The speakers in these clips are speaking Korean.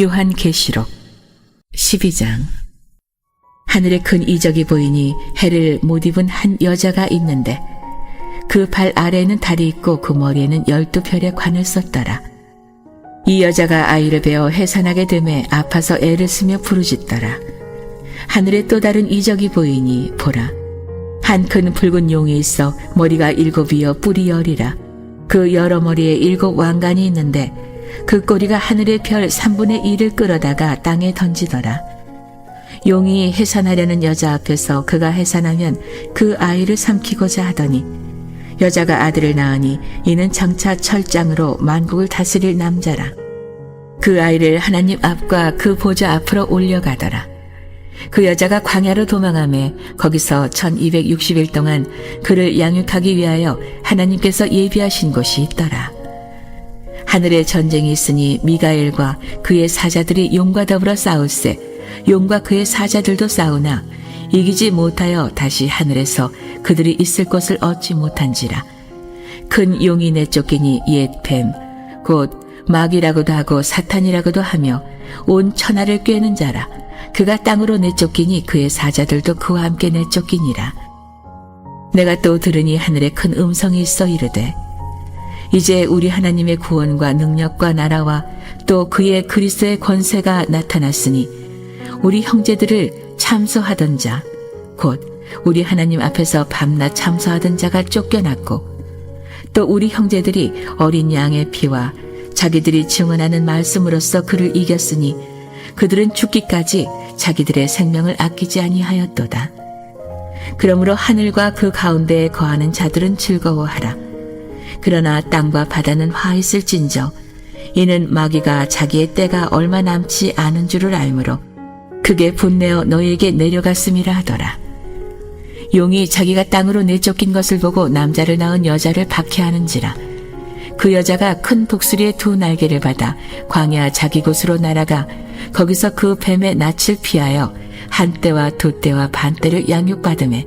요한계시록 12장. 하늘에 큰 이적이 보이니 해를 못 입은 한 여자가 있는데 그 발 아래에는 달이 있고 그 머리에는 12별의 관을 썼더라. 이 여자가 아이를 베어 해산하게 되매 아파서 애를 쓰며 부르짖더라. 하늘에 또 다른 이적이 보이니 보라, 한 큰 붉은 용이 있어 머리가 7이여 뿔이 10이라. 그 여러 머리에 7 왕관이 있는데 그 꼬리가 하늘의 별 3분의 1을 끌어다가 땅에 던지더라. 용이 해산하려는 여자 앞에서 그가 해산하면 그 아이를 삼키고자 하더니 여자가 아들을 낳으니 이는 장차 철장으로 만국을 다스릴 남자라. 그 아이를 하나님 앞과 그 보좌 앞으로 올려가더라. 그 여자가 광야로 도망하며 거기서 1260일 동안 그를 양육하기 위하여 하나님께서 예비하신 곳이 있더라. 하늘에 전쟁이 있으니 미가엘과 그의 사자들이 용과 더불어 싸울세. 용과 그의 사자들도 싸우나 이기지 못하여 다시 하늘에서 그들이 있을 곳을 얻지 못한지라. 큰 용이 내쫓기니 옛 뱀 곧 마귀라고도 하고 사탄이라고도 하며 온 천하를 꿰는 자라. 그가 땅으로 내쫓기니 그의 사자들도 그와 함께 내쫓기니라. 내가 또 들으니 하늘에 큰 음성이 있어 이르되 이제 우리 하나님의 구원과 능력과 나라와 또 그의 그리스도의 권세가 나타났으니 우리 형제들을 참소하던 자 곧 우리 하나님 앞에서 밤낮 참소하던 자가 쫓겨났고 또 우리 형제들이 어린 양의 피와 자기들이 증언하는 말씀으로써 그를 이겼으니 그들은 죽기까지 자기들의 생명을 아끼지 아니하였도다. 그러므로 하늘과 그 가운데에 거하는 자들은 즐거워하라. 그러나 땅과 바다는 화 있을진저 이는 마귀가 자기의 때가 얼마 남지 않은 줄을 알므로 그게 분내어 너희에게 내려갔음이라 하더라. 용이 자기가 땅으로 내쫓긴 것을 보고 남자를 낳은 여자를 박해하는지라. 그 여자가 큰 독수리의 2 날개를 받아 광야 자기 곳으로 날아가 거기서 그 뱀의 낯을 피하여 1때와 2때와 반때를 양육받으매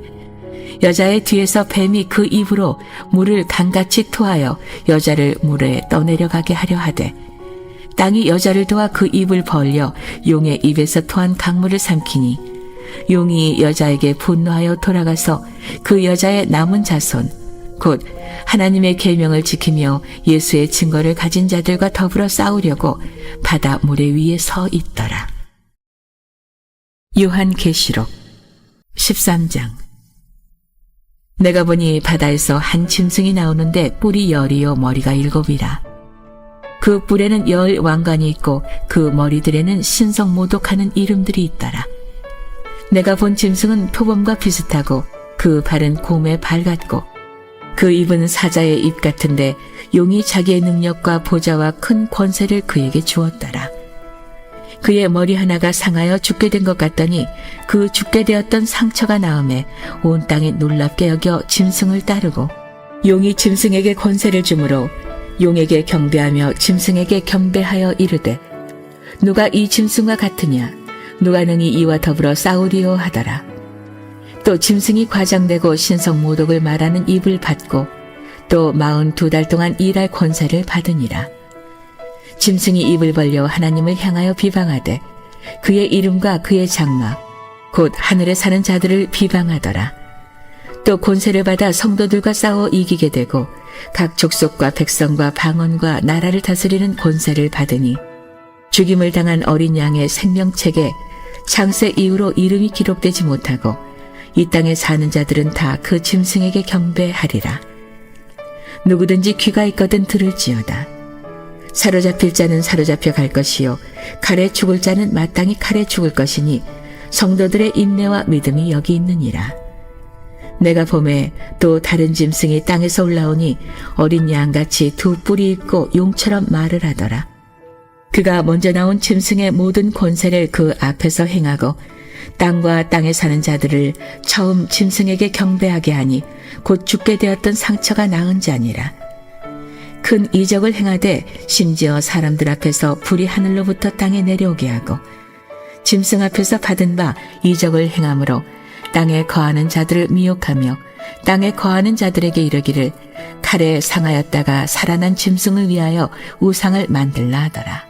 여자의 뒤에서 뱀이 그 입으로 물을 강같이 토하여 여자를 물에 떠내려가게 하려 하되 땅이 여자를 도와 그 입을 벌려 용의 입에서 토한 강물을 삼키니 용이 여자에게 분노하여 돌아가서 그 여자의 남은 자손 곧 하나님의 계명을 지키며 예수의 증거를 가진 자들과 더불어 싸우려고 바다 모래 위에 서 있더라. 요한계시록 13장. 내가 보니 바다에서 한 짐승이 나오는데 뿔이 10이요 머리가 7이라. 그 뿔에는 10 왕관이 있고 그 머리들에는 신성모독하는 이름들이 있더라. 내가 본 짐승은 표범과 비슷하고 그 발은 곰의 발 같고 그 입은 사자의 입 같은데 용이 자기의 능력과 보좌와 큰 권세를 그에게 주었더라. 그의 머리 하나가 상하여 죽게 된 것 같더니 그 죽게 되었던 상처가 나음에 온 땅이 놀랍게 여겨 짐승을 따르고 용이 짐승에게 권세를 주므로 용에게 경배하며 짐승에게 경배하여 이르되 누가 이 짐승과 같으냐 누가 능히 이와 더불어 싸우리요 하더라. 또 짐승이 과장되고 신성모독을 말하는 입을 받고 또 42달 동안 일할 권세를 받으니라. 짐승이 입을 벌려 하나님을 향하여 비방하되 그의 이름과 그의 장막 곧 하늘에 사는 자들을 비방하더라. 또 권세를 받아 성도들과 싸워 이기게 되고 각 족속과 백성과 방언과 나라를 다스리는 권세를 받으니 죽임을 당한 어린 양의 생명책에 창세 이후로 이름이 기록되지 못하고 이 땅에 사는 자들은 다 그 짐승에게 경배하리라. 누구든지 귀가 있거든 들을지어다. 사로잡힐 자는 사로잡혀 갈 것이요 칼에 죽을 자는 마땅히 칼에 죽을 것이니 성도들의 인내와 믿음이 여기 있느니라. 내가 보매 또 다른 짐승이 땅에서 올라오니 어린 양같이 2 뿔이 있고 용처럼 말을 하더라. 그가 먼저 나온 짐승의 모든 권세를 그 앞에서 행하고 땅과 땅에 사는 자들을 처음 짐승에게 경배하게 하니 곧 죽게 되었던 상처가 나은 자니라. 큰 이적을 행하되 심지어 사람들 앞에서 불이 하늘로부터 땅에 내려오게 하고 짐승 앞에서 받은 바 이적을 행함으로 땅에 거하는 자들을 미혹하며 땅에 거하는 자들에게 이르기를 칼에 상하였다가 살아난 짐승을 위하여 우상을 만들라 하더라.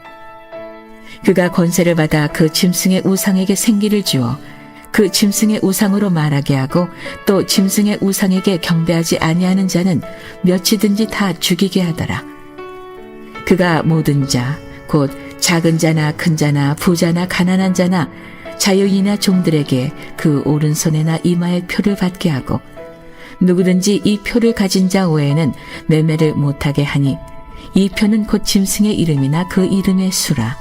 그가 권세를 받아 그 짐승의 우상에게 생기를 주어 그 짐승의 우상으로 말하게 하고 또 짐승의 우상에게 경배하지 아니하는 자는 몇이든지 다 죽이게 하더라. 그가 모든 자, 곧 작은 자나 큰 자나 부자나 가난한 자나 자유인이나 종들에게 그 오른손에나 이마에 표를 받게 하고 누구든지 이 표를 가진 자 외에는 매매를 못하게 하니 이 표는 곧 짐승의 이름이나 그 이름의 수라.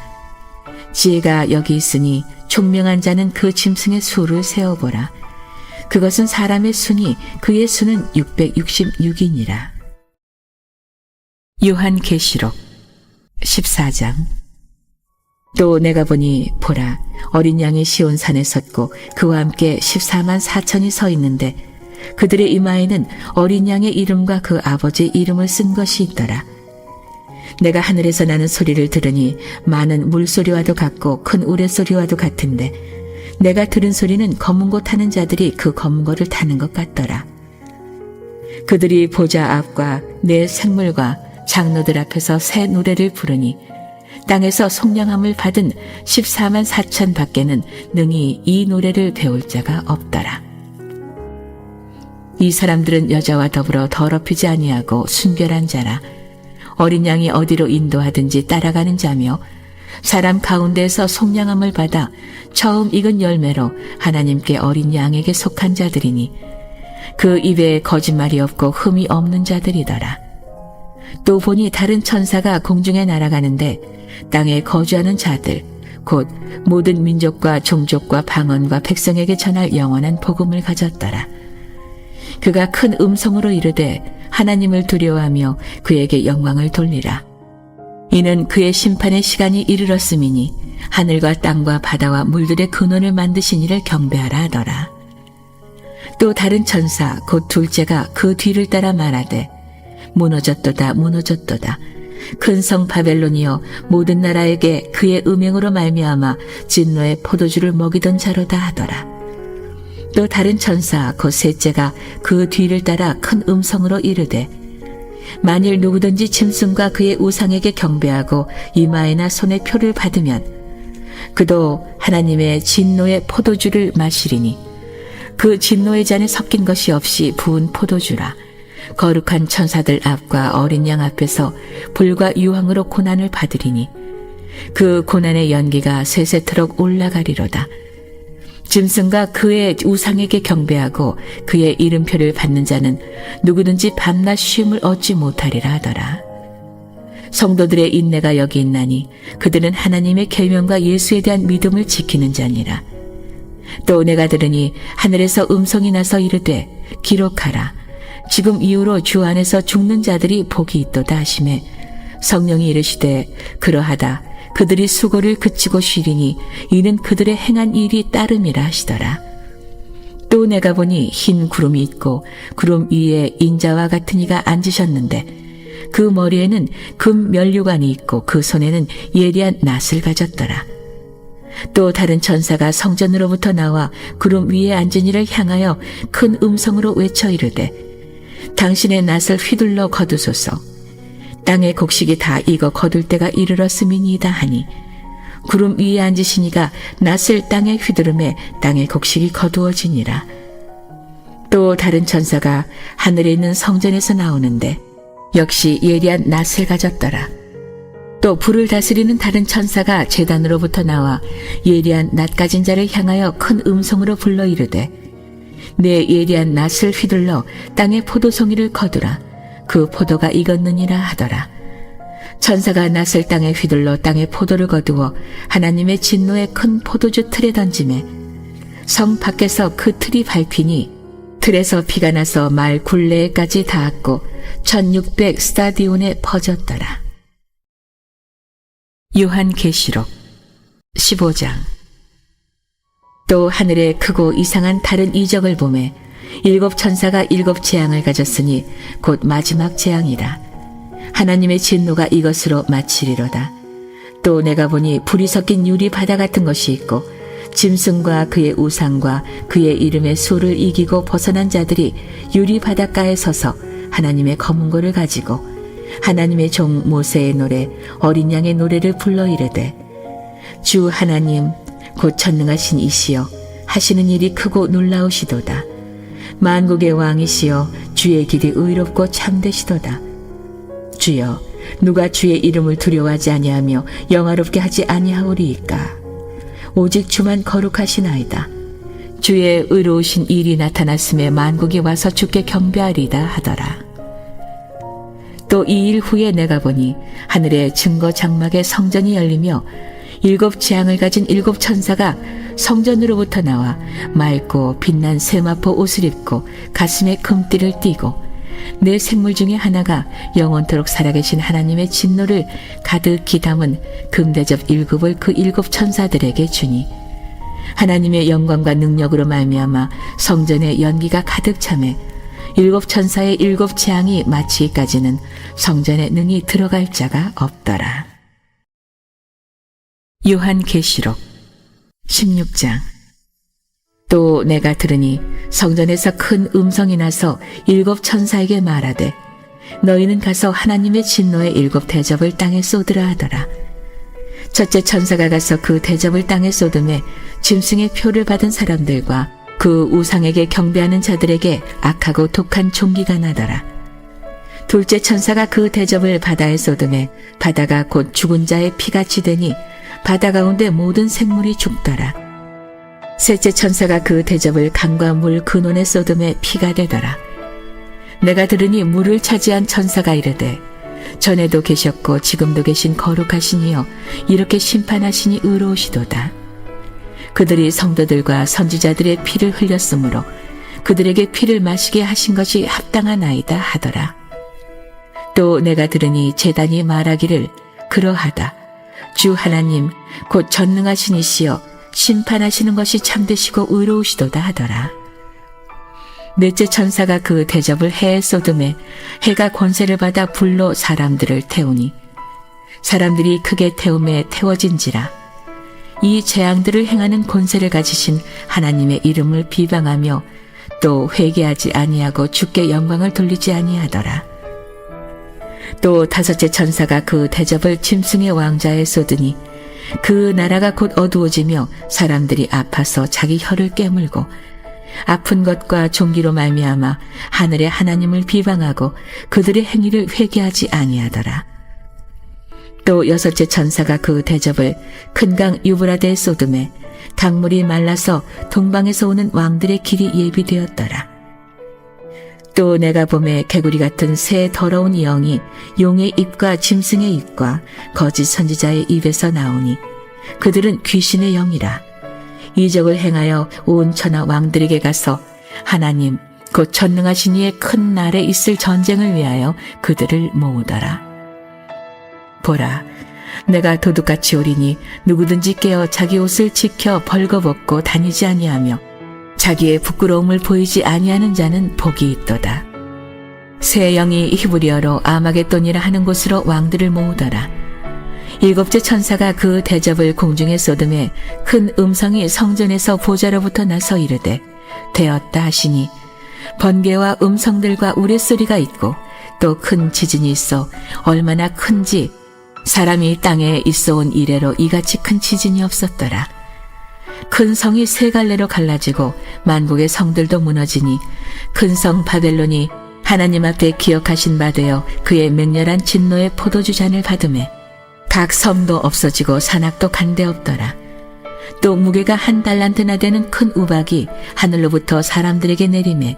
지혜가 여기 있으니 총명한 자는 그 짐승의 수를 세어보라. 그것은 사람의 수니 그의 수는 666이니라. 요한계시록 14장. 또 내가 보니 보라, 어린 양이 시온산에 섰고 그와 함께 14만 4천이 서 있는데 그들의 이마에는 어린 양의 이름과 그 아버지의 이름을 쓴 것이 있더라. 내가 하늘에서 나는 소리를 들으니 많은 물소리와도 같고 큰 우레소리와도 같은데 내가 들은 소리는 검은 고 타는 자들이 그 검은 고를 타는 것 같더라. 그들이 보좌 앞과 내 생물과 장로들 앞에서 새 노래를 부르니 땅에서 속량함을 받은 14만 4천 밖에는 능히 이 노래를 배울 자가 없더라. 이 사람들은 여자와 더불어 더럽히지 아니하고 순결한 자라. 어린 양이 어디로 인도하든지 따라가는 자며 사람 가운데에서 속량함을 받아 처음 익은 열매로 하나님께 어린 양에게 속한 자들이니 그 입에 거짓말이 없고 흠이 없는 자들이더라. 또 보니 다른 천사가 공중에 날아가는데 땅에 거주하는 자들 곧 모든 민족과 종족과 방언과 백성에게 전할 영원한 복음을 가졌더라. 그가 큰 음성으로 이르되 하나님을 두려워하며 그에게 영광을 돌리라. 이는 그의 심판의 시간이 이르렀음이니 하늘과 땅과 바다와 물들의 근원을 만드신 이를 경배하라 하더라. 또 다른 천사 곧 둘째가 그 뒤를 따라 말하되 무너졌도다 무너졌도다. 큰 성 바벨론이여 모든 나라에게 그의 음행으로 말미암아 진노의 포도주를 먹이던 자로다 하더라. 또 다른 천사 곧 셋째가 그 뒤를 따라 큰 음성으로 이르되 만일 누구든지 짐승과 그의 우상에게 경배하고 이마에나 손에 표를 받으면 그도 하나님의 진노의 포도주를 마시리니 그 진노의 잔에 섞인 것이 없이 부은 포도주라. 거룩한 천사들 앞과 어린 양 앞에서 불과 유황으로 고난을 받으리니 그 고난의 연기가 쇠쇠토록 올라가리로다. 짐승과 그의 우상에게 경배하고 그의 이름표를 받는 자는 누구든지 밤낮 쉼을 얻지 못하리라 하더라. 성도들의 인내가 여기 있나니 그들은 하나님의 계명과 예수에 대한 믿음을 지키는 자니라. 또 내가 들으니 하늘에서 음성이 나서 이르되 기록하라. 지금 이후로 주 안에서 죽는 자들이 복이 있도다 하시매 성령이 이르시되 그러하다. 그들이 수고를 그치고 쉬리니 이는 그들의 행한 일이 따름이라 하시더라. 또 내가 보니 흰 구름이 있고 구름 위에 인자와 같은 이가 앉으셨는데 그 머리에는 금 면류관이 있고 그 손에는 예리한 낫을 가졌더라. 또 다른 천사가 성전으로부터 나와 구름 위에 앉은 이를 향하여 큰 음성으로 외쳐 이르되 당신의 낫을 휘둘러 거두소서. 땅의 곡식이 다 익어 거둘 때가 이르렀음이니이다 하니 구름 위에 앉으신 이가 낫을 땅에 휘두르매 땅의 곡식이 거두어지니라. 또 다른 천사가 하늘에 있는 성전에서 나오는데 역시 예리한 낫을 가졌더라. 또 불을 다스리는 다른 천사가 제단으로부터 나와 예리한 낫 가진 자를 향하여 큰 음성으로 불러 이르되 내 예리한 낫을 휘둘러 땅의 포도송이를 거두라. 그 포도가 익었느니라 하더라. 천사가 낫을 땅에 휘둘러 땅의 포도를 거두어 하나님의 진노의 큰 포도주 틀에 던지매 성 밖에서 그 틀이 밟히니 틀에서 피가 나서 말 굴레에까지 닿았고 1600 스타디온에 퍼졌더라. 요한계시록 15장. 또 하늘에 크고 이상한 다른 이적을 보매 일곱 천사가 일곱 재앙을 가졌으니 곧 마지막 재앙이라. 하나님의 진노가 이것으로 마치리로다. 또 내가 보니 불이 섞인 유리 바다 같은 것이 있고 짐승과 그의 우상과 그의 이름의 수를 이기고 벗어난 자들이 유리 바닷가에 서서 하나님의 검은고를 가지고 하나님의 종 모세의 노래 어린 양의 노래를 불러 이르되 주 하나님 곧 전능하신 이시여 하시는 일이 크고 놀라우시도다. 만국의 왕이시여 주의 길이 의롭고 참되시도다. 주여 누가 주의 이름을 두려워하지 아니하며 영화롭게 하지 아니하오리이까. 오직 주만 거룩하시나이다. 주의 의로우신 일이 나타났음에 만국이 와서 주께 경배하리다 하더라. 또 2일 후에 내가 보니 하늘의 증거 장막에 성전이 열리며 7 재앙을 가진 7 천사가 성전으로부터 나와 맑고 빛난 세마포 옷을 입고 가슴에 금띠를 띠고 네 생물 중에 하나가 영원토록 살아계신 하나님의 진노를 가득히 담은 금대접 7을 그 7 천사들에게 주니 하나님의 영광과 능력으로 말미암아 성전에 연기가 가득 차매 7 천사의 7 재앙이 마치기까지는 성전에 능히 들어갈 자가 없더라. 요한계시록 16장. 또 내가 들으니 성전에서 큰 음성이 나서 7 천사에게 말하되 너희는 가서 하나님의 진노의 7 대접을 땅에 쏟으라 하더라. 첫째 천사가 가서 그 대접을 땅에 쏟음에 짐승의 표를 받은 사람들과 그 우상에게 경배하는 자들에게 악하고 독한 종기가 나더라. 둘째 천사가 그 대접을 바다에 쏟음에 바다가 곧 죽은 자의 피같이 되니 바다 가운데 모든 생물이 죽더라. 셋째 천사가 그 대접을 강과 물 근원에 쏟음에 피가 되더라. 내가 들으니 물을 차지한 천사가 이르되 전에도 계셨고 지금도 계신 거룩하시니여 이렇게 심판하시니 의로우시도다. 그들이 성도들과 선지자들의 피를 흘렸으므로 그들에게 피를 마시게 하신 것이 합당하나이다 하더라. 또 내가 들으니 제단이 말하기를 그러하다. 주 하나님 곧 전능하신 이시여 심판하시는 것이 참되시고 의로우시도다 하더라. 넷째 천사가 그 대접을 해에 쏟음에 해가 권세를 받아 불로 사람들을 태우니 사람들이 크게 태움에 태워진지라. 이 재앙들을 행하는 권세를 가지신 하나님의 이름을 비방하며 또 회개하지 아니하고 주께 영광을 돌리지 아니하더라. 또 다섯째 천사가 그 대접을 짐승의 왕자에 쏟으니 그 나라가 곧 어두워지며 사람들이 아파서 자기 혀를 깨물고 아픈 것과 종기로 말미암아 하늘의 하나님을 비방하고 그들의 행위를 회개하지 아니하더라. 또 여섯째 천사가 그 대접을 큰 강 유브라데에 쏟음에 강물이 말라서 동방에서 오는 왕들의 길이 예비되었더라. 또 내가 보매 개구리 같은 새 더러운 영이 용의 입과 짐승의 입과 거짓 선지자의 입에서 나오니 그들은 귀신의 영이라. 이적을 행하여 온 천하 왕들에게 가서 하나님 곧 전능하신 이의 큰 날에 있을 전쟁을 위하여 그들을 모으더라. 보라, 내가 도둑같이 오리니 누구든지 깨어 자기 옷을 지켜 벌거벗고 다니지 아니하며 자기의 부끄러움을 보이지 아니하는 자는 복이 있도다. 새 영이 히브리어로 아마겟돈이라 하는 곳으로 왕들을 모으더라. 7째 천사가 그 대접을 공중에 쏟음에 큰 음성이 성전에서 보좌로부터 나서 이르되 되었다 하시니 번개와 음성들과 우레소리가 있고 또 큰 지진이 있어 얼마나 큰지 사람이 땅에 있어온 이래로 이같이 큰 지진이 없었더라. 큰 성이 3갈래로 갈라지고 만국의 성들도 무너지니 큰 성 바벨론이 하나님 앞에 기억하신 바 되어 그의 맹렬한 진노의 포도주 잔을 받음에 각 섬도 없어지고 산악도 간데 없더라. 또 무게가 1 달란트나 되는 큰 우박이 하늘로부터 사람들에게 내리매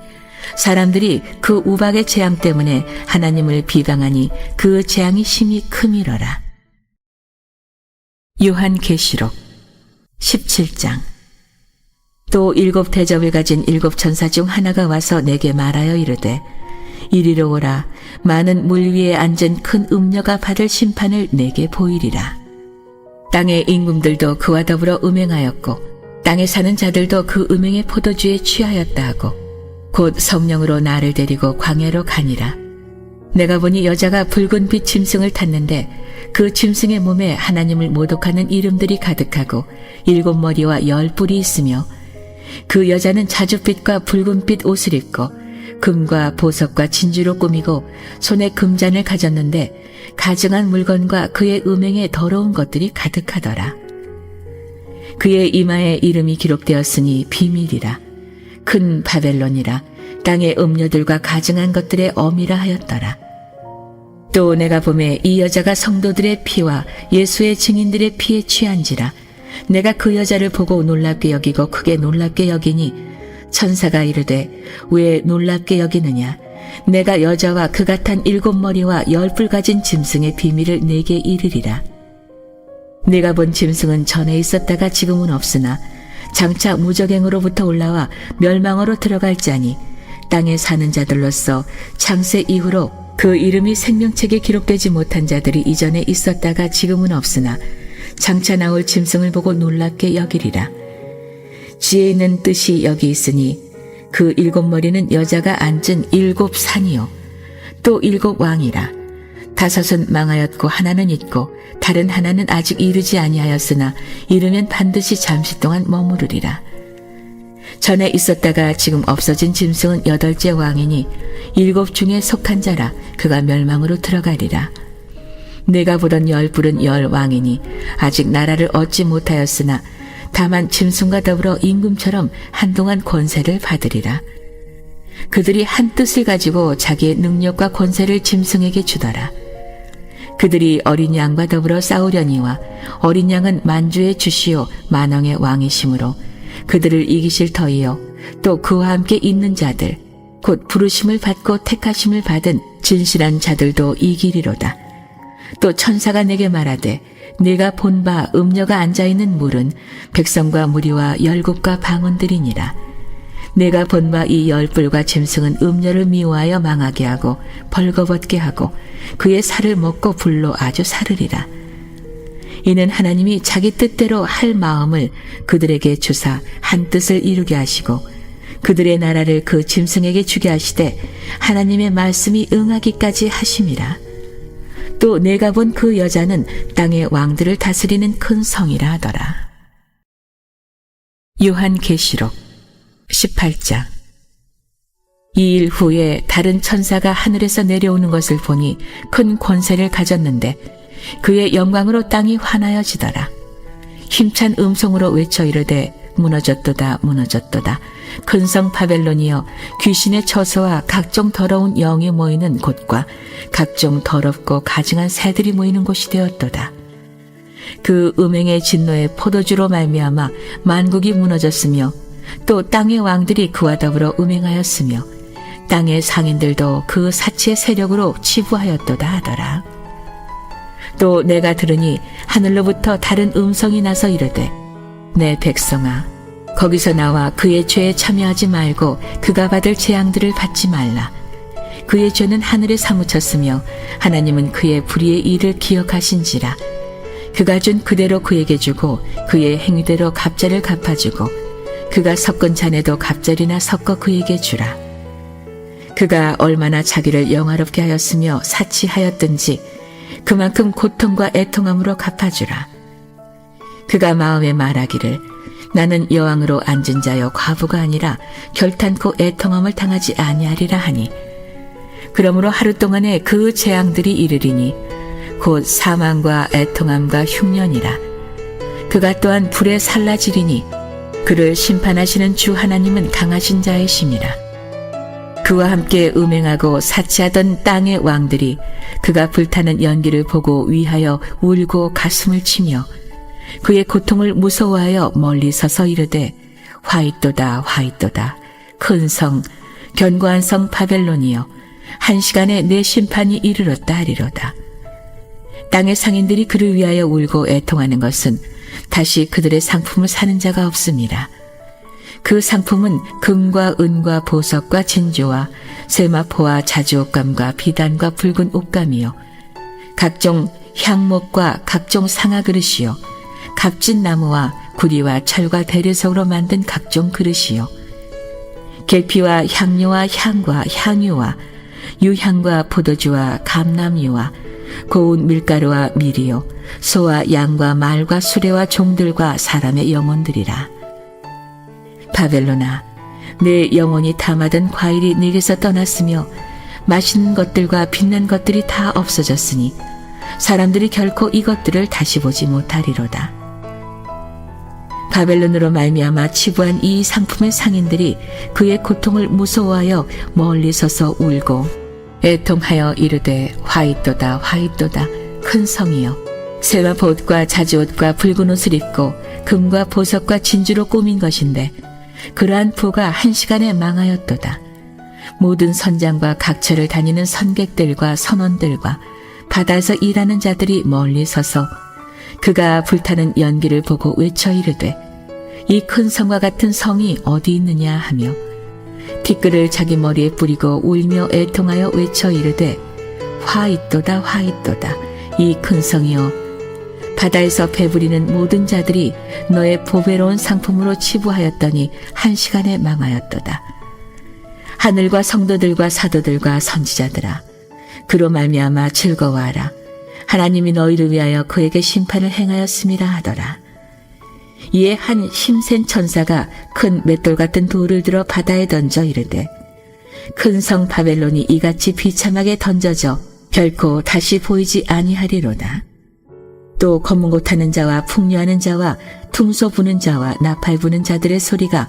사람들이 그 우박의 재앙 때문에 하나님을 비방하니 그 재앙이 심히 크미러라. 요한계시록 17장. 또 7 대접을 가진 7 천사 중 하나가 와서 내게 말하여 이르되 이리로 오라. 많은 물 위에 앉은 큰 음녀가 받을 심판을 내게 보이리라. 땅의 임금들도 그와 더불어 음행하였고 땅에 사는 자들도 그 음행의 포도주에 취하였다 하고 곧 성령으로 나를 데리고 광야로 가니라. 내가 보니 여자가 붉은 빛 짐승을 탔는데 그 짐승의 몸에 하나님을 모독하는 이름들이 가득하고 7 머리와 10 뿔이 있으며 그 여자는 자줏빛과 붉은빛 옷을 입고 금과 보석과 진주로 꾸미고 손에 금잔을 가졌는데 가증한 물건과 그의 음행에 더러운 것들이 가득하더라. 그의 이마에 이름이 기록되었으니 비밀이라. 큰 바벨론이라. 땅의 음녀들과 가증한 것들의 어미라 하였더라. 또 내가 보매 이 여자가 성도들의 피와 예수의 증인들의 피에 취한지라. 내가 그 여자를 보고 놀랍게 여기고 크게 놀랍게 여기니 천사가 이르되 왜 놀랍게 여기느냐. 내가 여자와 그가 탄 7머리와 10뿔 가진 짐승의 비밀을 내게 이르리라. 내가 본 짐승은 전에 있었다가 지금은 없으나 장차 무적행으로부터 올라와 멸망으로 들어갈 자니 땅에 사는 자들로서 창세 이후로 그 이름이 생명책에 기록되지 못한 자들이 이전에 있었다가 지금은 없으나 장차 나올 짐승을 보고 놀랍게 여기리라. 지혜 있는 뜻이 여기 있으니 그 7머리는 여자가 앉은 7산이요 또 7왕이라. 5은 망하였고 하나는 있고 다른 하나는 아직 이르지 아니하였으나 이르면 반드시 잠시 동안 머무르리라. 전에 있었다가 지금 없어진 짐승은 8째 왕이니 7 중에 속한 자라. 그가 멸망으로 들어가리라. 내가 보던 10뿔은 10왕이니 아직 나라를 얻지 못하였으나 다만 짐승과 더불어 임금처럼 한동안 권세를 받으리라. 그들이 한 뜻을 가지고 자기의 능력과 권세를 짐승에게 주더라. 그들이 어린 양과 더불어 싸우려니와 어린 양은 만주의 주시요 만왕의 왕이시므로 그들을 이기실 터이요 또 그와 함께 있는 자들 곧 부르심을 받고 택하심을 받은 진실한 자들도 이기리로다. 또 천사가 내게 말하되 네가 본 바 음녀가 앉아있는 물은 백성과 무리와 열국과 방언들이니라. 내가 본 바 이 10뿔과 짐승은 음녀를 미워하여 망하게 하고 벌거벗게 하고 그의 살을 먹고 불로 아주 사르리라. 이는 하나님이 자기 뜻대로 할 마음을 그들에게 주사 한 뜻을 이루게 하시고 그들의 나라를 그 짐승에게 주게 하시되 하나님의 말씀이 응하기까지 하심이라. 또 내가 본 그 여자는 땅의 왕들을 다스리는 큰 성이라 하더라. 요한계시록 18장. 이 일 후에 다른 천사가 하늘에서 내려오는 것을 보니 큰 권세를 가졌는데 그의 영광으로 땅이 환하여지더라. 힘찬 음성으로 외쳐 이르되 무너졌도다 무너졌도다. 큰 성 바벨론이여 귀신의 처소와 각종 더러운 영이 모이는 곳과 각종 더럽고 가증한 새들이 모이는 곳이 되었도다. 그 음행의 진노의 포도주로 말미암아 만국이 무너졌으며 또 땅의 왕들이 그와 더불어 음행하였으며 땅의 상인들도 그 사치의 세력으로 치부하였도다 하더라. 또 내가 들으니 하늘로부터 다른 음성이 나서 이르되 내 백성아 거기서 나와 그의 죄에 참여하지 말고 그가 받을 재앙들을 받지 말라. 그의 죄는 하늘에 사무쳤으며 하나님은 그의 불의의 일을 기억하신지라. 그가 준 그대로 그에게 주고 그의 행위대로 갑자를 갚아주고 그가 섞은 잔에도 갑자리나 섞어 그에게 주라. 그가 얼마나 자기를 영화롭게 하였으며 사치하였든지 그만큼 고통과 애통함으로 갚아주라. 그가 마음에 말하기를 나는 여왕으로 앉은 자여 과부가 아니라 결탄코 애통함을 당하지 아니하리라 하니 그러므로 하루 동안에 그 재앙들이 이르리니 곧 사망과 애통함과 흉년이라. 그가 또한 불에 살라지리니 그를 심판하시는 주 하나님은 강하신 자이심이라. 그와 함께 음행하고 사치하던 땅의 왕들이 그가 불타는 연기를 보고 위하여 울고 가슴을 치며 그의 고통을 무서워하여 멀리 서서 이르되 화이또다 화이또다 큰 성 견고한 성 바벨론이여 한 시간에 내 심판이 이르렀다 하리로다. 땅의 상인들이 그를 위하여 울고 애통하는 것은 다시 그들의 상품을 사는 자가 없습니다. 그 상품은 금과 은과 보석과 진주와 세마포와 자주옷감과 비단과 붉은 옷감이요 각종 향목과 각종 상아 그릇이요 값진 나무와 구리와 철과 대리석으로 만든 각종 그릇이요 계피와 향료와 향과 향유와 유향과 포도주와 감람유와 고운 밀가루와 밀이요 소와 양과 말과 수레와 종들과 사람의 영혼들이라. 바벨론아 내 영혼이 담아둔 과일이 네게서 떠났으며 맛있는 것들과 빛난 것들이 다 없어졌으니 사람들이 결코 이것들을 다시 보지 못하리로다. 바벨론으로 말미암아 치부한 이 상품의 상인들이 그의 고통을 무서워하여 멀리 서서 울고 애통하여 이르되 화이또다 화이또다 큰 성이여 세마포 옷과 자주옷과 붉은 옷을 입고 금과 보석과 진주로 꾸민 것인데 그러한 부가 한 시간에 망하였도다. 모든 선장과 각처를 다니는 선객들과 선원들과 바다에서 일하는 자들이 멀리 서서 그가 불타는 연기를 보고 외쳐 이르되 이 큰 성과 같은 성이 어디 있느냐 하며 티끌을 자기 머리에 뿌리고 울며 애통하여 외쳐 이르되 화있도다 화있도다 이 큰 성이여 바다에서 배부리는 모든 자들이 너의 보배로운 상품으로 치부하였더니 한 시간에 망하였도다. 하늘과 성도들과 사도들과 선지자들아 그로 말미암아 즐거워하라. 하나님이 너희를 위하여 그에게 심판을 행하였음이라 하더라. 이에 한 힘센 천사가 큰 맷돌 같은 돌을 들어 바다에 던져 이르되 큰 성 바벨론이 이같이 비참하게 던져져 결코 다시 보이지 아니하리로다. 또 검은 옷 타는 자와 풍류하는 자와 퉁소 부는 자와 나팔 부는 자들의 소리가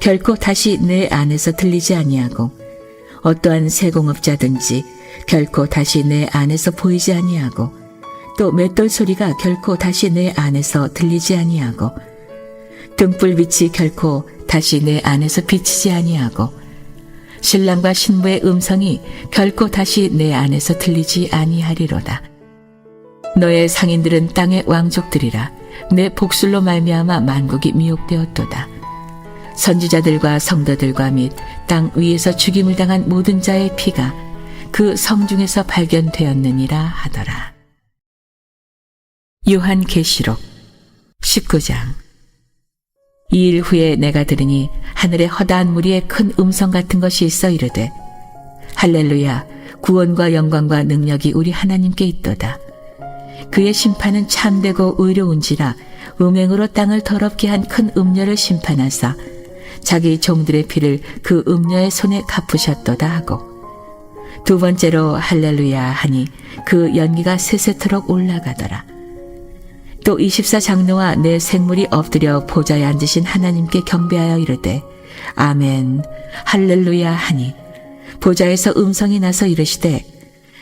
결코 다시 내 안에서 들리지 아니하고 어떠한 세공업자든지 결코 다시 내 안에서 보이지 아니하고 또 맷돌 소리가 결코 다시 내 안에서 들리지 아니하고 등불빛이 결코 다시 내 안에서 비치지 아니하고 신랑과 신부의 음성이 결코 다시 내 안에서 들리지 아니하리로다. 너의 상인들은 땅의 왕족들이라. 내 복술로 말미암아 만국이 미혹되었도다. 선지자들과 성도들과 및 땅 위에서 죽임을 당한 모든 자의 피가 그 성 중에서 발견되었느니라 하더라. 요한계시록 19장. 이 일 후에 내가 들으니 하늘에 허다한 무리에 큰 음성 같은 것이 있어 이르되 할렐루야 구원과 영광과 능력이 우리 하나님께 있도다. 그의 심판은 참되고 의로운지라 음행으로 땅을 더럽게 한 큰 음녀를 심판하사 자기 종들의 피를 그 음녀의 손에 갚으셨도다 하고 두 번째로 할렐루야 하니 그 연기가 세세토록 올라가더라. 또 24장로와 내 생물이 엎드려 보좌에 앉으신 하나님께 경배하여 이르되 아멘 할렐루야 하니 보좌에서 음성이 나서 이르시되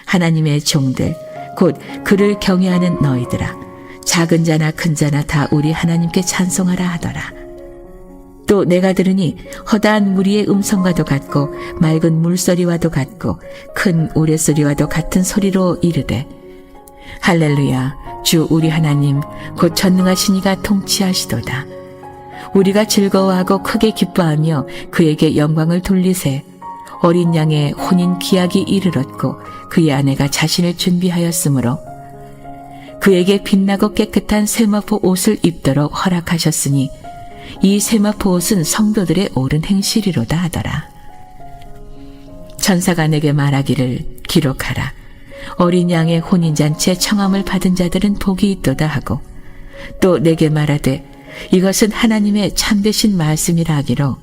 하나님의 종들 곧 그를 경외하는 너희들아 작은 자나 큰 자나 다 우리 하나님께 찬송하라 하더라. 또 내가 들으니 허다한 무리의 음성과도 같고 맑은 물소리와도 같고 큰 우레소리와도 같은 소리로 이르되 할렐루야 주 우리 하나님 곧 전능하신 이가 통치하시도다. 우리가 즐거워하고 크게 기뻐하며 그에게 영광을 돌리세. 어린 양의 혼인 기약이 이르렀고 그의 아내가 자신을 준비하였으므로 그에게 빛나고 깨끗한 세마포 옷을 입도록 허락하셨으니 이 세마포 옷은 성도들의 옳은 행실이로다 하더라. 천사가 내게 말하기를 기록하라. 어린 양의 혼인잔치에 청함을 받은 자들은 복이 있도다 하고 또 내게 말하되 이것은 하나님의 참되신 말씀이라 하기로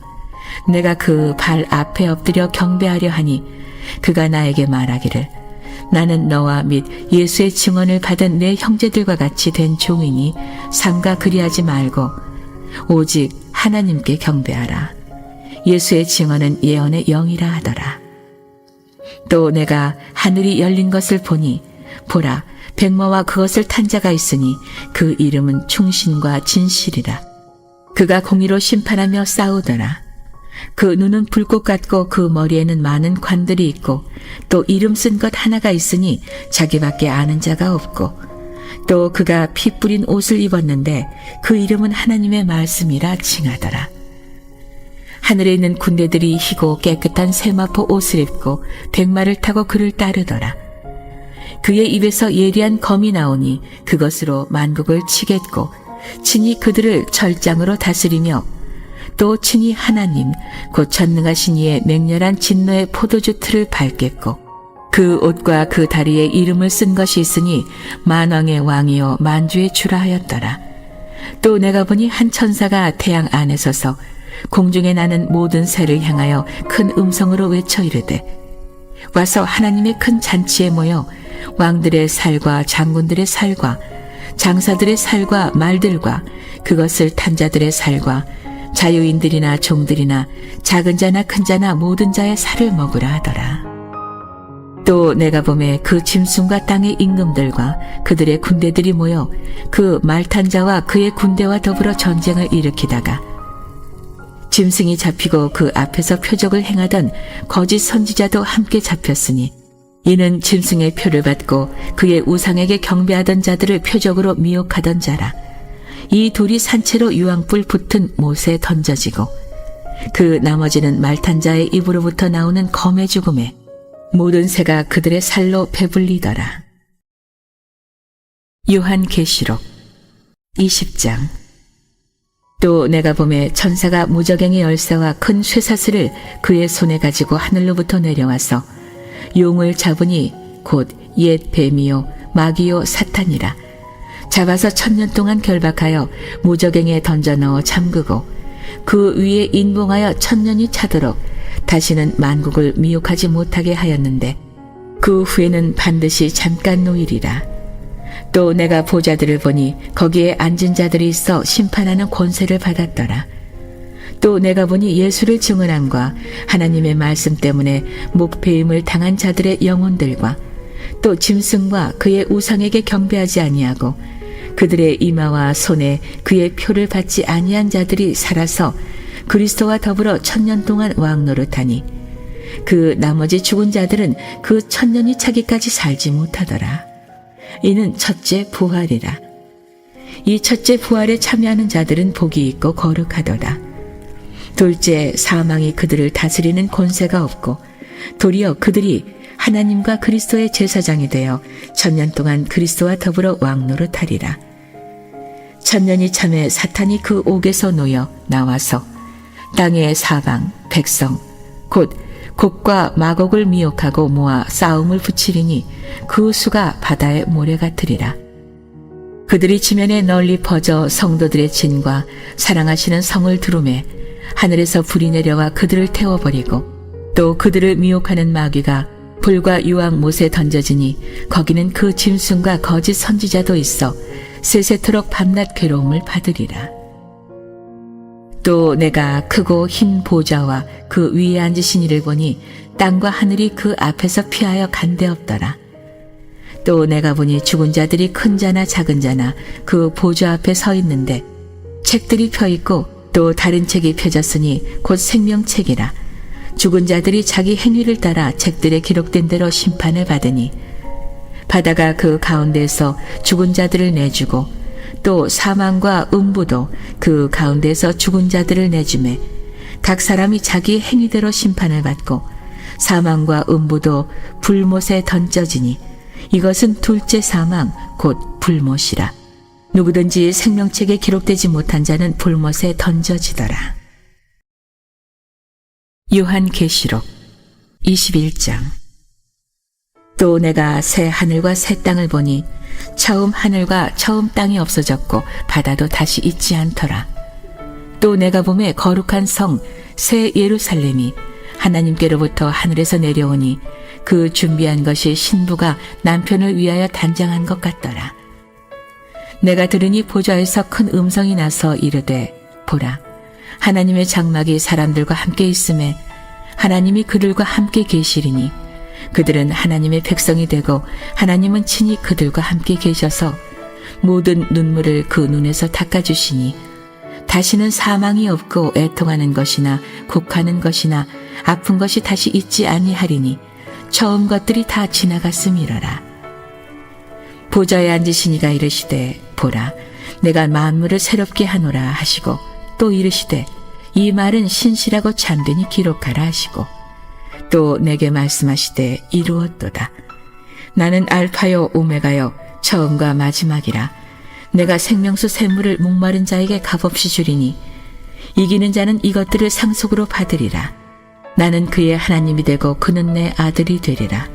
내가 그 발 앞에 엎드려 경배하려 하니 그가 나에게 말하기를 나는 너와 및 예수의 증언을 받은 내 형제들과 같이 된 종이니 삼가 그리하지 말고 오직 하나님께 경배하라. 예수의 증언은 예언의 영이라 하더라. 또 내가 하늘이 열린 것을 보니 보라 백마와 그것을 탄 자가 있으니 그 이름은 충신과 진실이라. 그가 공의로 심판하며 싸우더라. 그 눈은 불꽃 같고 그 머리에는 많은 관들이 있고 또 이름 쓴 것 하나가 있으니 자기밖에 아는 자가 없고 또 그가 피 뿌린 옷을 입었는데 그 이름은 하나님의 말씀이라 칭하더라. 하늘에 있는 군대들이 희고 깨끗한 세마포 옷을 입고 백마를 타고 그를 따르더라. 그의 입에서 예리한 검이 나오니 그것으로 만국을 치겠고 친히 그들을 철장으로 다스리며 또 친히 하나님 곧 전능하신 이의 맹렬한 진노의 포도주 틀을 밟겠고 그 옷과 그 다리에 이름을 쓴 것이 있으니 만왕의 왕이요 만주의 주라 하였더라. 또 내가 보니 한 천사가 태양 안에 서서 공중에 나는 모든 새를 향하여 큰 음성으로 외쳐 이르되 와서 하나님의 큰 잔치에 모여 왕들의 살과 장군들의 살과 장사들의 살과 말들과 그것을 탄 자들의 살과 자유인들이나 종들이나 작은 자나 큰 자나 모든 자의 살을 먹으라 하더라. 또 내가 보매 그 짐승과 땅의 임금들과 그들의 군대들이 모여 그 말 탄 자와 그의 군대와 더불어 전쟁을 일으키다가 짐승이 잡히고 그 앞에서 표적을 행하던 거짓 선지자도 함께 잡혔으니 이는 짐승의 표를 받고 그의 우상에게 경배하던 자들을 표적으로 미혹하던 자라. 이 돌이 산채로 유황불 붙은 못에 던져지고 그 나머지는 말 탄 자의 입으로부터 나오는 검의 죽음에 모든 새가 그들의 살로 배불리더라. 요한계시록 20장. 또 내가 보매 천사가 무저갱의 열쇠와 큰 쇠사슬을 그의 손에 가지고 하늘로부터 내려와서 용을 잡으니 곧 옛 뱀이요 마귀요 사탄이라. 잡아서 1000년 동안 결박하여 무저갱에 던져 넣어 잠그고 그 위에 인봉하여 1000년이 차도록 다시는 만국을 미혹하지 못하게 하였는데 그 후에는 반드시 잠깐 노일이라. 또 내가 보좌들을 보니 거기에 앉은 자들이 있어 심판하는 권세를 받았더라. 또 내가 보니 예수를 증언함과 하나님의 말씀 때문에 목배임을 당한 자들의 영혼들과 또 짐승과 그의 우상에게 경배하지 아니하고 그들의 이마와 손에 그의 표를 받지 아니한 자들이 살아서 그리스도와 더불어 1000년 동안 왕노릇하니 그 나머지 죽은 자들은 그 1000년이 차기까지 살지 못하더라. 이는 첫째 부활이라. 이 첫째 부활에 참여하는 자들은 복이 있고 거룩하도다. 둘째 사망이 그들을 다스리는 권세가 없고 도리어 그들이 하나님과 그리스도의 제사장이 되어 1000년 동안 그리스도와 더불어 왕노릇하리라. 1000년이 참에 사탄이 그 옥에서 놓여 나와서 땅의 사방 백성 곧 곡과 마곡을 미혹하고 모아 싸움을 붙이리니 그 수가 바다의 모래 같으리라. 그들이 지면에 널리 퍼져 성도들의 진과 사랑하시는 성을 두루매 하늘에서 불이 내려와 그들을 태워버리고 또 그들을 미혹하는 마귀가 불과 유황 못에 던져지니 거기는 그 짐승과 거짓 선지자도 있어 세세토록 밤낮 괴로움을 받으리라. 또 내가 크고 흰 보좌와 그 위에 앉으신 이를 보니 땅과 하늘이 그 앞에서 피하여 간데없더라. 또 내가 보니 죽은 자들이 큰 자나 작은 자나 그 보좌 앞에 서 있는데 책들이 펴있고 또 다른 책이 펴졌으니 곧 생명책이라. 죽은 자들이 자기 행위를 따라 책들에 기록된 대로 심판을 받으니 바다가 그 가운데에서 죽은 자들을 내주고 또 사망과 음부도 그 가운데에서 죽은 자들을 내주매 각 사람이 자기 행위대로 심판을 받고 사망과 음부도 불못에 던져지니 이것은 둘째 사망 곧 불못이라. 누구든지 생명책에 기록되지 못한 자는 불못에 던져지더라. 요한계시록 21장. 또 내가 새 하늘과 새 땅을 보니 처음 하늘과 처음 땅이 없어졌고 바다도 다시 있지 않더라. 또 내가 보매 거룩한 성 새 예루살렘이 하나님께로부터 하늘에서 내려오니 그 준비한 것이 신부가 남편을 위하여 단장한 것 같더라. 내가 들으니 보좌에서 큰 음성이 나서 이르되 보라 하나님의 장막이 사람들과 함께 있음에 하나님이 그들과 함께 계시리니 그들은 하나님의 백성이 되고 하나님은 친히 그들과 함께 계셔서 모든 눈물을 그 눈에서 닦아주시니 다시는 사망이 없고 애통하는 것이나 곡하는 것이나 아픈 것이 다시 있지 아니하리니 처음 것들이 다 지나갔음이러라. 보좌에 앉으신 이가 이르시되 보라 내가 만물을 새롭게 하노라 하시고 또 이르시되 이 말은 신실하고 참되니 기록하라 하시고 또 내게 말씀하시되 이루었도다. 나는 알파요 오메가요 처음과 마지막이라. 내가 생명수 샘물을 목마른 자에게 값없이 주리니 이기는 자는 이것들을 상속으로 받으리라. 나는 그의 하나님이 되고 그는 내 아들이 되리라.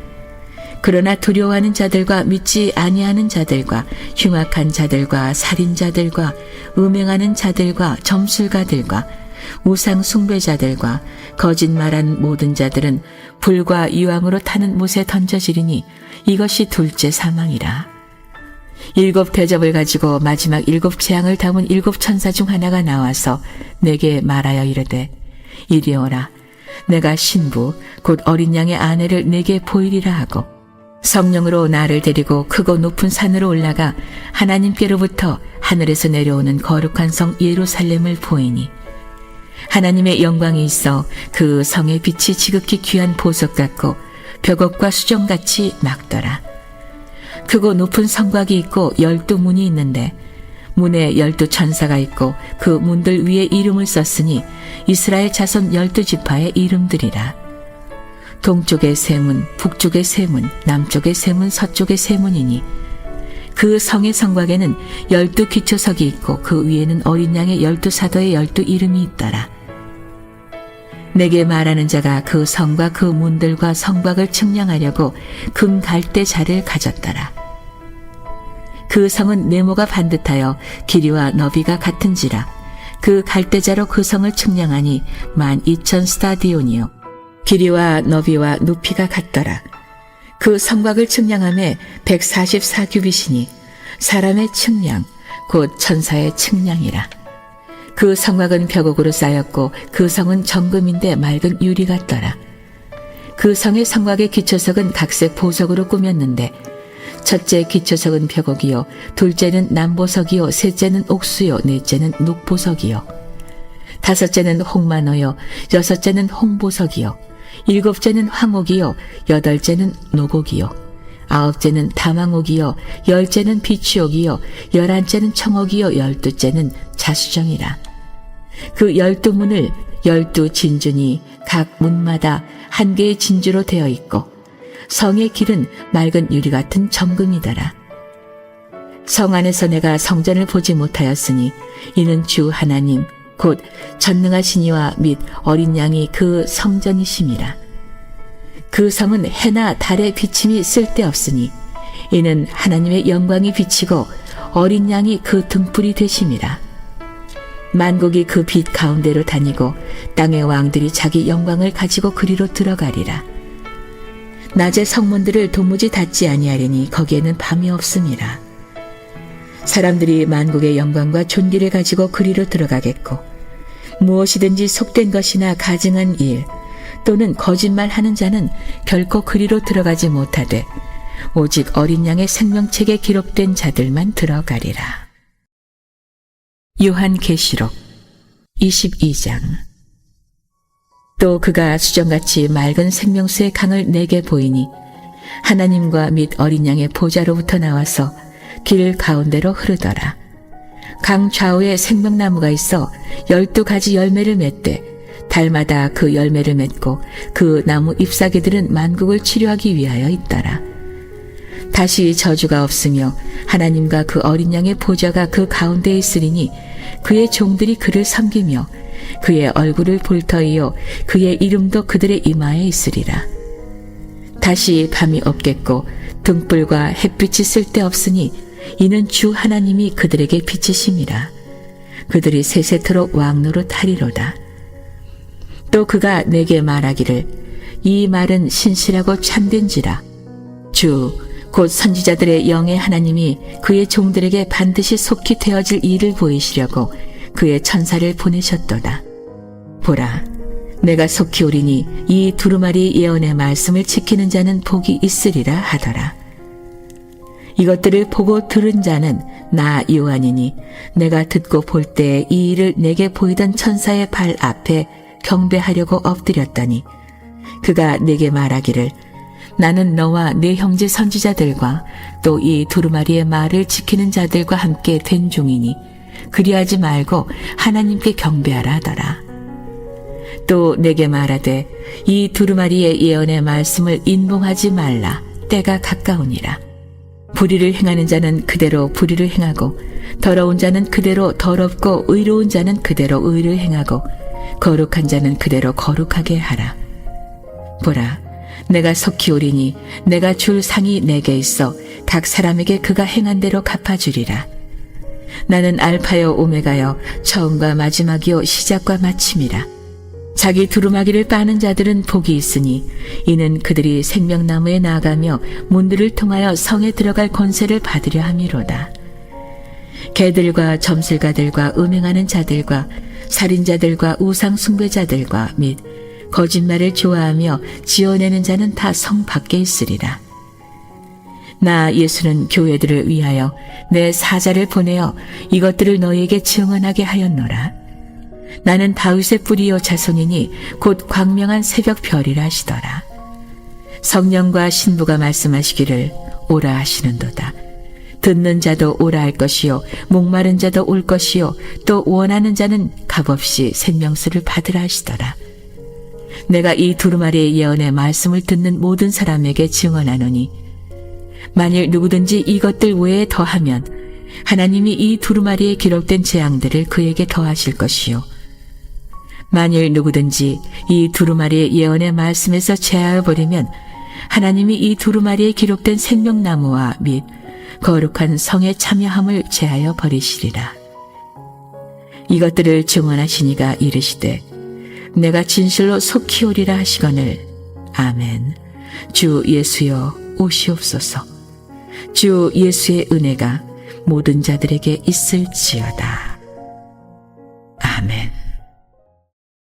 그러나 두려워하는 자들과 믿지 아니하는 자들과 흉악한 자들과 살인자들과 음행하는 자들과 점술가들과 우상 숭배자들과 거짓말한 모든 자들은 불과 유황으로 타는 못에 던져지리니 이것이 둘째 사망이라. 7 대접을 가지고 마지막 7 재앙을 담은 7 천사 중 하나가 나와서 내게 말하여 이르되 이리 오라. 내가 신부 곧 어린 양의 아내를 내게 보이리라 하고 성령으로 나를 데리고 크고 높은 산으로 올라가 하나님께로부터 하늘에서 내려오는 거룩한 성 예루살렘을 보이니 하나님의 영광이 있어 그 성의 빛이 지극히 귀한 보석 같고 벽옥과 수정같이 막더라. 크고 높은 성곽이 있고 12문이 있는데 문에 12 천사가 있고 그 문들 위에 이름을 썼으니 이스라엘 자손 12지파의 이름들이라. 동쪽의 세 문, 북쪽의 세 문, 남쪽의 세 문, 서쪽의 세 문이니 그 성의 성곽에는 12 기초석이 있고 그 위에는 어린 양의 12 사도의 12 이름이 있더라. 내게 말하는 자가 그 성과 그 문들과 성곽을 측량하려고 금 갈대자를 가졌더라. 그 성은 네모가 반듯하여 길이와 너비가 같은지라 그 갈대자로 그 성을 측량하니 12,000 스타디온이요 길이와 너비와 높이가 같더라. 그 성곽을 측량함에 144규빗이니 사람의 측량 곧 천사의 측량이라. 그 성곽은 벽옥으로 쌓였고 그 성은 정금인데 맑은 유리 같더라. 그 성의 성곽의 기초석은 각색 보석으로 꾸몄는데 첫째 기초석은 벽옥이요 둘째는 남보석이요 셋째는 옥수요 넷째는 녹보석이요 다섯째는 홍만호요 여섯째는 홍보석이요 일곱째는 황옥이요 여덟째는 녹옥이요 아홉째는 다망옥이요 열째는 비추옥이요 11째는 청옥이요 12째는 자수정이라. 그 12문을 12 진준이 각 문마다 한 개의 진주로 되어 있고 성의 길은 맑은 유리 같은 정금이더라. 성 안에서 내가 성전을 보지 못하였으니 이는 주 하나님 곧 전능하신 이와 및 어린 양이 그 성전이심이라. 그 성은 해나 달의 비침이 쓸데없으니 이는 하나님의 영광이 비치고 어린 양이 그 등불이 되심이라. 만국이 그 빛 가운데로 다니고 땅의 왕들이 자기 영광을 가지고 그리로 들어가리라. 낮에 성문들을 도무지 닫지 아니하리니 거기에는 밤이 없음이라. 사람들이 만국의 영광과 존귀를 가지고 그리로 들어가겠고 무엇이든지 속된 것이나 가증한 일 또는 거짓말하는 자는 결코 그리로 들어가지 못하되 오직 어린 양의 생명책에 기록된 자들만 들어가리라. 요한계시록 22장. 또 그가 수정같이 맑은 생명수의 강을 내게 보이니 하나님과 및 어린 양의 보좌로부터 나와서 길 가운데로 흐르더라. 강 좌우에 생명나무가 있어 12가지 열매를 맺되 달마다 그 열매를 맺고 그 나무 잎사귀들은 만국을 치료하기 위하여 있더라. 다시 저주가 없으며 하나님과 그 어린 양의 보좌가 그 가운데에 있으리니 그의 종들이 그를 섬기며 그의 얼굴을 볼 터이요 그의 이름도 그들의 이마에 있으리라. 다시 밤이 없겠고 등불과 햇빛이 쓸데없으니 이는 주 하나님이 그들에게 비치심이라. 그들이 세세토록 왕노릇 하리로다. 또 그가 내게 말하기를 이 말은 신실하고 참된지라. 주 곧 선지자들의 영의 하나님이 그의 종들에게 반드시 속히 되어질 일을 보이시려고 그의 천사를 보내셨도다. 보라, 내가 속히 오리니 이 두루마리 예언의 말씀을 지키는 자는 복이 있으리라 하더라. 이것들을 보고 들은 자는 나 요한이니 내가 듣고 볼 때 이 일을 내게 보이던 천사의 발 앞에 경배하려고 엎드렸더니 그가 내게 말하기를 나는 너와 네 형제 선지자들과 또 이 두루마리의 말을 지키는 자들과 함께 된 종이니 그리하지 말고 하나님께 경배하라 하더라. 또 내게 말하되 이 두루마리의 예언의 말씀을 인봉하지 말라. 때가 가까우니라. 불의를 행하는 자는 그대로 불의를 행하고 더러운 자는 그대로 더럽고 의로운 자는 그대로 의를 행하고 거룩한 자는 그대로 거룩하게 하라. 보라, 내가 속히 오리니 내가 줄 상이 내게 있어 각 사람에게 그가 행한 대로 갚아주리라. 나는 알파요 오메가요 처음과 마지막이요 시작과 마침이라. 자기 두루마기를 빠는 자들은 복이 있으니 이는 그들이 생명나무에 나아가며 문들을 통하여 성에 들어갈 권세를 받으려 함이로다. 개들과 점술가들과 음행하는 자들과 살인자들과 우상 숭배자들과 및 거짓말을 좋아하며 지어내는 자는 다 성 밖에 있으리라. 나 예수는 교회들을 위하여 내 사자를 보내어 이것들을 너희에게 증언하게 하였노라. 나는 다윗의 뿌리요 자손이니 곧 광명한 새벽 별이라 하시더라. 성령과 신부가 말씀하시기를 오라 하시는도다. 듣는 자도 오라 할 것이요 목마른 자도 올 것이요 또 원하는 자는 값없이 생명수를 받으라 하시더라. 내가 이 두루마리의 예언의 말씀을 듣는 모든 사람에게 증언하노니 만일 누구든지 이것들 외에 더하면 하나님이 이 두루마리에 기록된 재앙들을 그에게 더하실 것이요 만일 누구든지 이 두루마리의 예언의 말씀에서 제하여 버리면 하나님이 이 두루마리에 기록된 생명나무와 및 거룩한 성에 참여함을 제하여 버리시리라. 이것들을 증언하시니가 이르시되 내가 진실로 속히 오리라 하시거늘 아멘. 주 예수여 오시옵소서. 주 예수의 은혜가 모든 자들에게 있을지어다. 아멘.